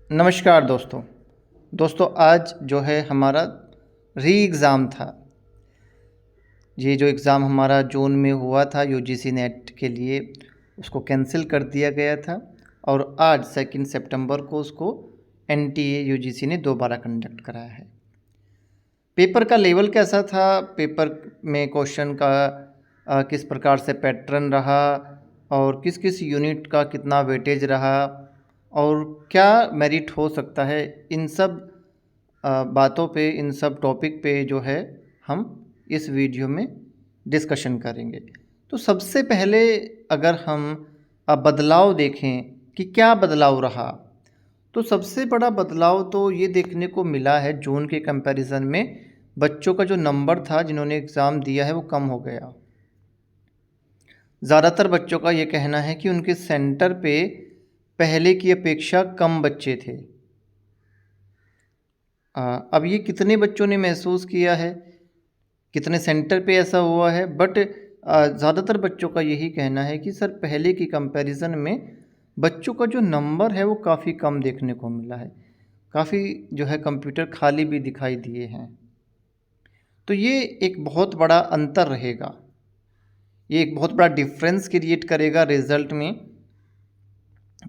नमस्कार दोस्तों। आज जो है हमारा री एग्ज़ाम था। ये जो एग्ज़ाम हमारा जून में हुआ था यूजीसी नेट के लिए, उसको कैंसिल कर दिया गया था और आज 2 सितंबर को उसको एनटीए यूजीसी ने दोबारा कंडक्ट कराया है। पेपर का लेवल कैसा था? पेपर में क्वेश्चन का किस प्रकार से पैटर्न रहा और किस किस यूनिट का कितना वेटेज रहा और क्या मेरिट हो सकता है, इन सब बातों पे, इन सब टॉपिक पे जो है हम इस वीडियो में डिस्कशन करेंगे। तो सबसे पहले अगर हम बदलाव देखें कि क्या बदलाव रहा, तो सबसे बड़ा बदलाव तो ये देखने को मिला है जून के कंपैरिजन में बच्चों का जो नंबर था जिन्होंने एग्ज़ाम दिया है वो कम हो गया। ज़्यादातर बच्चों का ये कहना है कि उनके सेंटर पे पहले की अपेक्षा कम बच्चे थे। अब ये कितने बच्चों ने महसूस किया है, कितने सेंटर पे ऐसा हुआ है, बट ज़्यादातर बच्चों का यही कहना है कि सर पहले की कंपैरिजन में बच्चों का जो नंबर है वो काफ़ी कम देखने को मिला है। काफ़ी जो है कंप्यूटर खाली भी दिखाई दिए हैं। तो ये एक बहुत बड़ा अंतर रहेगा, ये एक बहुत बड़ा डिफरेंस क्रिएट करेगा रिज़ल्ट में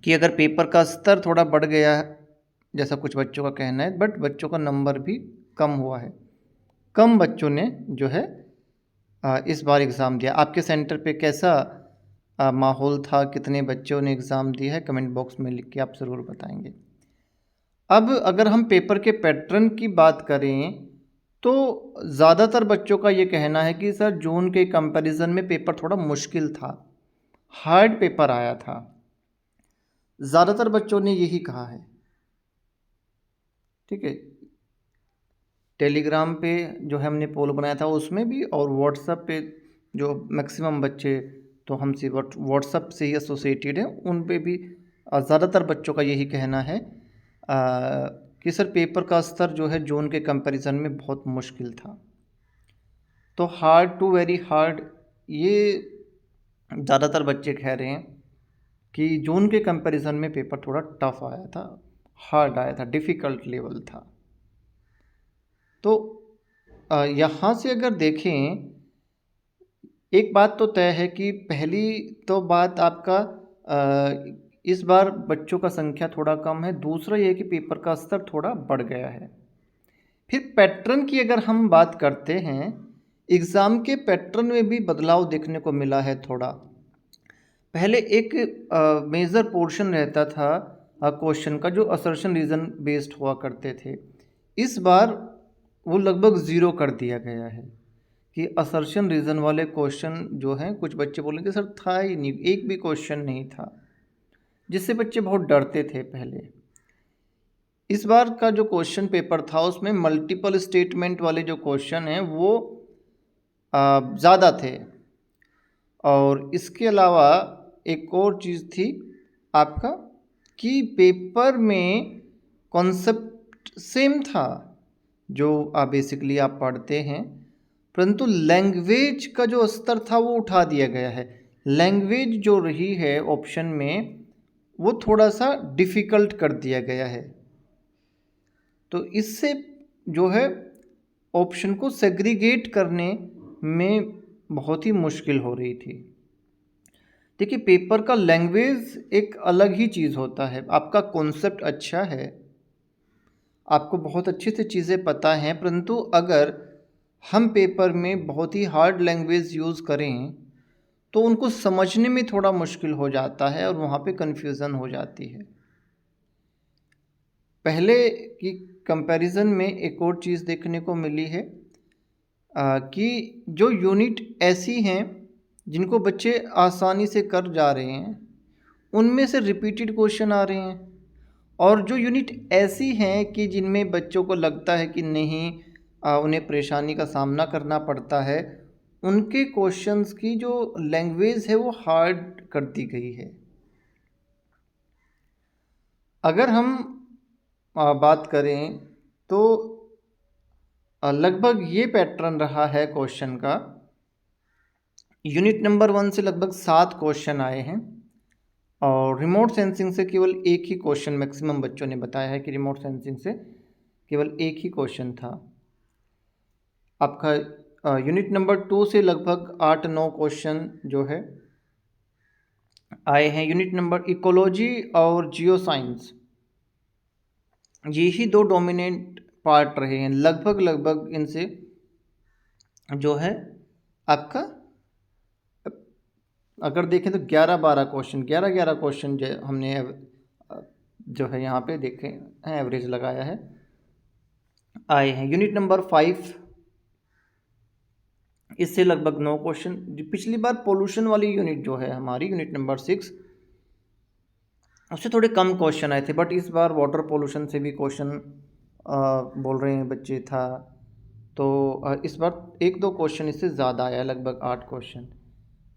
कि अगर पेपर का स्तर थोड़ा बढ़ गया है, जैसा कुछ बच्चों का कहना है, बट बच्चों का नंबर भी कम हुआ है। कम बच्चों ने जो है इस बार एग्ज़ाम दिया। आपके सेंटर पे कैसा माहौल था, कितने बच्चों ने एग्ज़ाम दिया है, कमेंट बॉक्स में लिख के आप ज़रूर बताएंगे। अब अगर हम पेपर के पैटर्न की बात करें तो ज़्यादातर बच्चों का ये कहना है कि सर जून के कंपैरिजन में पेपर थोड़ा मुश्किल था, हार्ड पेपर आया था। ज़्यादातर बच्चों ने यही कहा है। ठीक है, टेलीग्राम पे जो है हमने पोल बनाया था उसमें भी, और व्हाट्सएप पे जो मैक्सिमम बच्चे तो हमसे व्हाट्सएप से ही एसोसिएटेड हैं उन पे भी ज़्यादातर बच्चों का यही कहना है कि सर पेपर का स्तर जो है जून के कंपैरिजन में बहुत मुश्किल था। तो हार्ड टू वेरी हार्ड, ये ज़्यादातर बच्चे कह रहे हैं कि जून के कंपैरिजन में पेपर थोड़ा टफ आया था, हार्ड आया था, डिफ़िकल्ट लेवल था। तो यहाँ से अगर देखें, एक बात तो तय है कि पहली तो बात आपका इस बार बच्चों का संख्या थोड़ा कम है, दूसरा ये है कि पेपर का स्तर थोड़ा बढ़ गया है। फिर पैटर्न की अगर हम बात करते हैं, एग्ज़ाम के पैटर्न में भी बदलाव देखने को मिला है थोड़ा। पहले एक मेजर पोर्शन रहता था क्वेश्चन का जो असर्शन रीज़न बेस्ड हुआ करते थे, इस बार वो लगभग ज़ीरो कर दिया गया है कि असर्शन रीज़न वाले क्वेश्चन जो हैं, कुछ बच्चे बोलेंगे सर था ही नहीं, एक भी क्वेश्चन नहीं था, जिससे बच्चे बहुत डरते थे पहले। इस बार का जो क्वेश्चन पेपर था उसमें मल्टीपल स्टेटमेंट वाले जो क्वेश्चन हैं वो ज़्यादा थे, और इसके अलावा एक और चीज़ थी आपका कि पेपर में कॉन्सेप्ट सेम था जो बेसिकली आप पढ़ते हैं, परंतु लैंग्वेज का जो स्तर था वो उठा दिया गया है। लैंग्वेज जो रही है ऑप्शन में वो थोड़ा सा डिफ़िकल्ट कर दिया गया है। तो इससे जो है ऑप्शन को सेग्रीगेट करने में बहुत ही मुश्किल हो रही थी। देखिए, पेपर का लैंग्वेज एक अलग ही चीज़ होता है। आपका कॉन्सेप्ट अच्छा है, आपको बहुत अच्छे से चीज़ें पता हैं, परंतु अगर हम पेपर में बहुत ही हार्ड लैंग्वेज यूज़ करें तो उनको समझने में थोड़ा मुश्किल हो जाता है और वहाँ पे कन्फ्यूज़न हो जाती है। पहले की कंपैरिजन में एक और चीज़ देखने को मिली है कि जो यूनिट ऐसी हैं जिनको बच्चे आसानी से कर जा रहे हैं उनमें से रिपीटेड क्वेश्चन आ रहे हैं, और जो यूनिट ऐसी हैं कि जिनमें बच्चों को लगता है कि नहीं उन्हें परेशानी का सामना करना पड़ता है, उनके क्वेश्चंस की जो लैंग्वेज है वो हार्ड कर दी गई है। अगर हम बात करें तो लगभग ये पैटर्न रहा है क्वेश्चन का। यूनिट नंबर 1 से लगभग 7 क्वेश्चन आए हैं, और रिमोट सेंसिंग से केवल एक ही क्वेश्चन मैक्सिमम बच्चों ने बताया है कि रिमोट सेंसिंग से केवल एक ही क्वेश्चन था। आपका यूनिट नंबर 2 से लगभग 8-9 क्वेश्चन जो है आए हैं। यूनिट नंबर इकोलॉजी और जियो साइंस, यही दो डोमिनेंट पार्ट रहे हैं। लगभग इनसे जो है आपका अगर देखें तो 11-12 क्वेश्चन 11-11 क्वेश्चन जो हमने जो है यहाँ पे देखे हैं, एवरेज लगाया है, आए हैं। यूनिट नंबर 5, इससे लगभग 9 क्वेश्चन। पिछली बार पोल्यूशन वाली यूनिट जो है हमारी यूनिट नंबर 6, उससे थोड़े कम क्वेश्चन आए थे, बट इस बार वाटर पोल्यूशन से भी क्वेश्चन बोल रहे हैं बच्चे था, तो इस बार 1-2 क्वेश्चन इससे ज़्यादा आया, लगभग 8 question.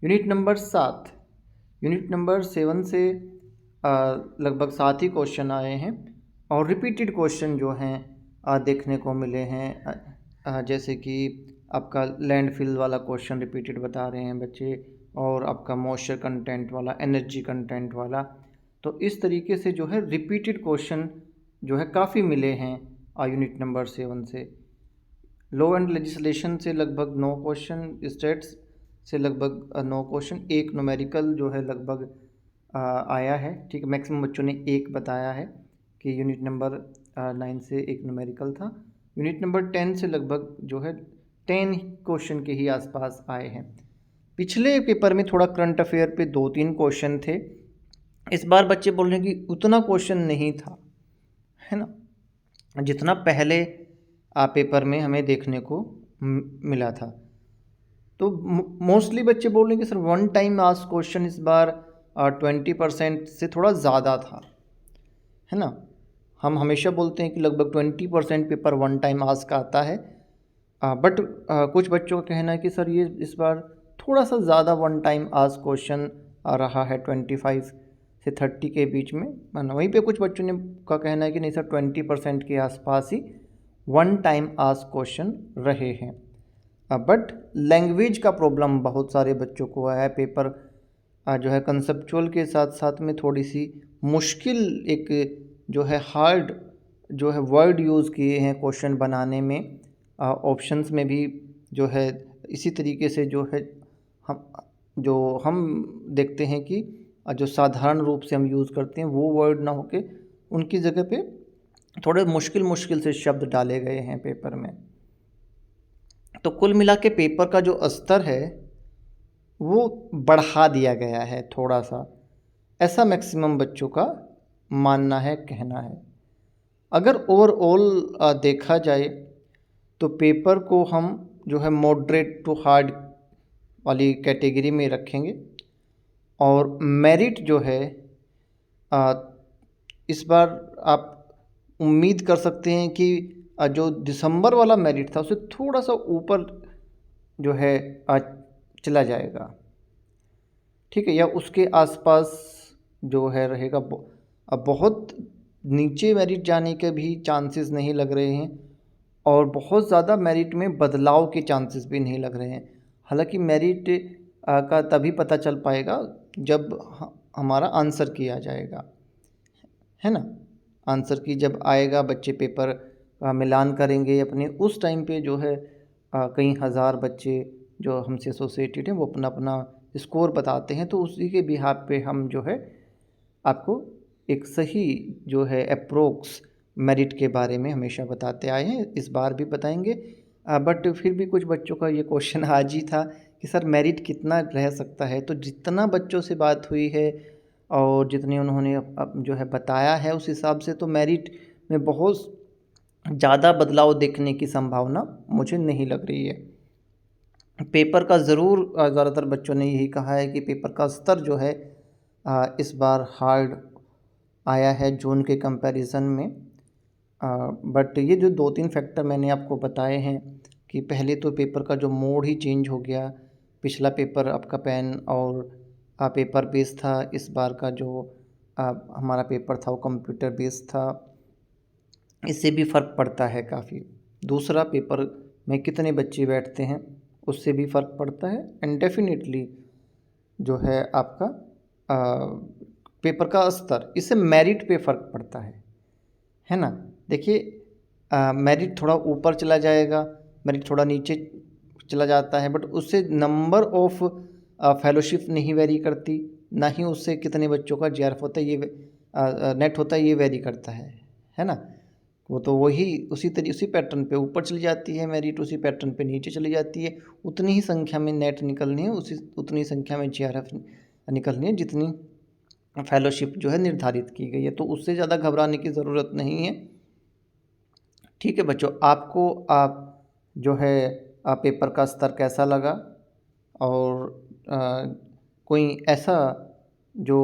Unit number 7, unit number 7 से लगभग 7 ही क्वेश्चन आए हैं और रिपीटेड क्वेश्चन जो हैं देखने को मिले हैं, जैसे कि आपका लैंडफिल वाला क्वेश्चन रिपीटेड बता रहे हैं बच्चे, और आपका मॉइस्चर कंटेंट वाला, एनर्जी कंटेंट वाला। तो इस तरीके से जो है रिपीटेड क्वेश्चन जो है काफ़ी मिले हैं यूनिट नंबर 7 से। लॉ एंड लेजिस्लेशन से लगभग 9 क्वेश्चन, स्टेट्स से लगभग 9 क्वेश्चन, एक न्यूमेरिकल जो है लगभग आया है। ठीक है, मैक्सिमम बच्चों ने एक बताया है कि यूनिट नंबर 9 से एक न्यूमेरिकल था। यूनिट नंबर 10 से लगभग जो है 10 क्वेश्चन के ही आसपास आए हैं। पिछले पेपर में थोड़ा करंट अफेयर पे 2-3 क्वेश्चन थे, इस बार बच्चे बोल रहे हैं कि उतना क्वेश्चन नहीं था, है ना, जितना पहले पेपर में हमें देखने को मिला था। तो मोस्टली बच्चे बोल रहे हैं कि sir one time ask question इस बार 20% से थोड़ा ज़्यादा था, है ना। हम हमेशा बोलते हैं कि लगभग 20% पेपर वन टाइम आस्क आता है, बट कुछ बच्चों का कहना है कि सर ये इस बार थोड़ा सा ज़्यादा वन टाइम आस्क क्वेश्चन आ रहा है, 25 से 30 के बीच में, है ना। वहीं पे कुछ बच्चों ने का कहना है कि नहीं सर 20% के आसपास ही वन टाइम आस्क क्वेश्चन रहे हैं। बट लैंग्वेज का प्रॉब्लम बहुत सारे बच्चों को आया है। पेपर जो है कंसेप्चुअल के साथ साथ में थोड़ी सी मुश्किल, एक जो है हार्ड जो है वर्ड यूज़ किए हैं क्वेश्चन बनाने में, ऑप्शंस में भी जो है इसी तरीके से जो है हम देखते हैं कि जो साधारण रूप से हम यूज़ करते हैं वो वर्ड ना होके उनकी जगह पे थोड़े मुश्किल से शब्द डाले गए हैं पेपर में। तो कुल मिला के पेपर का जो स्तर है वो बढ़ा दिया गया है थोड़ा सा, ऐसा मैक्सिमम बच्चों का मानना है, कहना है। अगर ओवरऑल देखा जाए तो पेपर को हम जो है मॉडरेट टू हार्ड वाली कैटेगरी में रखेंगे, और मेरिट जो है इस बार आप उम्मीद कर सकते हैं कि जो दिसंबर वाला मेरिट था उससे थोड़ा सा ऊपर जो है चला जाएगा, ठीक है, या उसके आसपास जो है रहेगा। अब बहुत नीचे मेरिट जाने के भी चांसेस नहीं लग रहे हैं, और बहुत ज़्यादा मेरिट में बदलाव के चांसेस भी नहीं लग रहे हैं। हालांकि मेरिट का तभी पता चल पाएगा जब हमारा आंसर किया जाएगा, है ना। आंसर की जब आएगा, बच्चे पेपर का मिलान करेंगे अपने, उस टाइम पे जो है कई हज़ार बच्चे जो हमसे एसोसिएटेड हैं वो अपना अपना स्कोर बताते हैं, तो उसी के बिहाफ पे हम जो है आपको एक सही जो है अप्रोक्स मेरिट के बारे में हमेशा बताते आए हैं, इस बार भी बताएंगे। बट फिर भी कुछ बच्चों का ये क्वेश्चन आज ही था कि सर मेरिट कितना रह सकता है। तो जितना बच्चों से बात हुई है और जितने उन्होंने जो है बताया है, उस हिसाब से तो मेरिट में बहुत ज़्यादा बदलाव देखने की संभावना मुझे नहीं लग रही है। पेपर का ज़रूर ज़्यादातर बच्चों ने यही कहा है कि पेपर का स्तर जो है इस बार हार्ड आया है जून के कंपैरिजन में। बट ये जो 2-3 फैक्टर मैंने आपको बताए हैं कि पहले तो पेपर का जो मोड ही चेंज हो गया। पिछला पेपर आपका पेन और पेपर बेस्ड था, इस बार का जो हमारा पेपर था वो कंप्यूटर बेस्ड था, इससे भी फ़र्क पड़ता है काफ़ी। दूसरा, पेपर में कितने बच्चे बैठते हैं उससे भी फ़र्क पड़ता है, एंड डेफिनेटली जो है आपका पेपर का स्तर, इससे मेरिट पे फ़र्क पड़ता है ना। देखिए मेरिट थोड़ा ऊपर चला जाएगा, मेरिट थोड़ा नीचे चला जाता है, बट उससे नंबर ऑफ फेलोशिप नहीं वेरी करती, ना ही उससे कितने बच्चों का जेआरएफ होता है ये नेट होता है ये वेरी करता है ना। वो तो वही उसी पैटर्न पे ऊपर चली जाती है मेरिट, उसी पैटर्न पे नीचे चली जाती है। उतनी ही संख्या में नेट निकलनी है, उतनी संख्या में जेआरएफ निकलनी है जितनी फेलोशिप जो है निर्धारित की गई है, तो उससे ज़्यादा घबराने की ज़रूरत नहीं है। ठीक है बच्चों, आपको आप जो है पेपर का स्तर कैसा लगा, और कोई ऐसा जो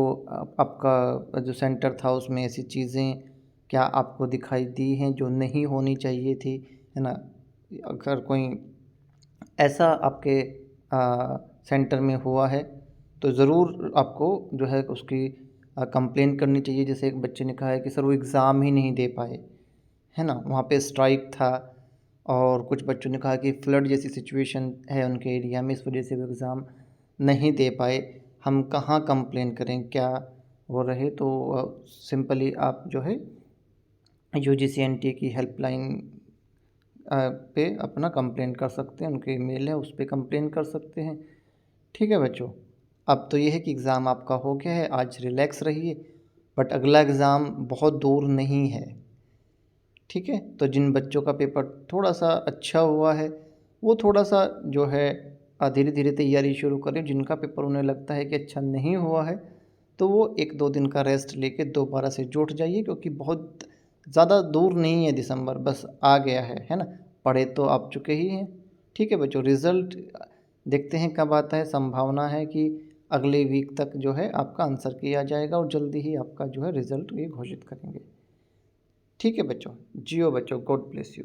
आपका जो सेंटर था उसमें ऐसी चीज़ें क्या आपको दिखाई दी हैं जो नहीं होनी चाहिए थी, है ना। अगर कोई ऐसा आपके सेंटर में हुआ है तो ज़रूर आपको जो है उसकी कंप्लेन करनी चाहिए। जैसे एक बच्चे ने कहा है कि सर वो एग्ज़ाम ही नहीं दे पाए, है ना, वहाँ पे स्ट्राइक था, और कुछ बच्चों ने कहा कि फ्लड जैसी सिचुएशन है उनके एरिया में, इस वजह से वो एग्ज़ाम नहीं दे पाए। हम कहाँ कंप्लेन करें, क्या हो रहे, तो सिंपली आप जो है यूजीसी की हेल्पलाइन पे अपना कंप्लेन कर सकते हैं, उनके ईमेल है उस पर कंप्लेन कर सकते हैं। ठीक है बच्चों, अब तो ये है कि एग्ज़ाम आपका हो गया है, आज रिलैक्स रहिए, बट अगला एग्ज़ाम बहुत दूर नहीं है। ठीक है, तो जिन बच्चों का पेपर थोड़ा सा अच्छा हुआ है वो थोड़ा सा जो है धीरे धीरे तैयारी शुरू करें। जिनका पेपर उन्हें लगता है कि अच्छा नहीं हुआ है तो वो 1-2 दिन का रेस्ट लेके दोबारा से जुट जाइए, क्योंकि बहुत ज़्यादा दूर नहीं है दिसंबर, बस आ गया है ना। पढ़े तो आप चुके ही हैं। ठीक है बच्चों, रिज़ल्ट देखते हैं कब आता है। संभावना है कि अगले वीक तक जो है आपका आंसर किया जाएगा और जल्दी ही आपका जो है रिज़ल्ट ये घोषित करेंगे। ठीक है बच्चों, जियो बच्चों, गॉड ब्लेस यू।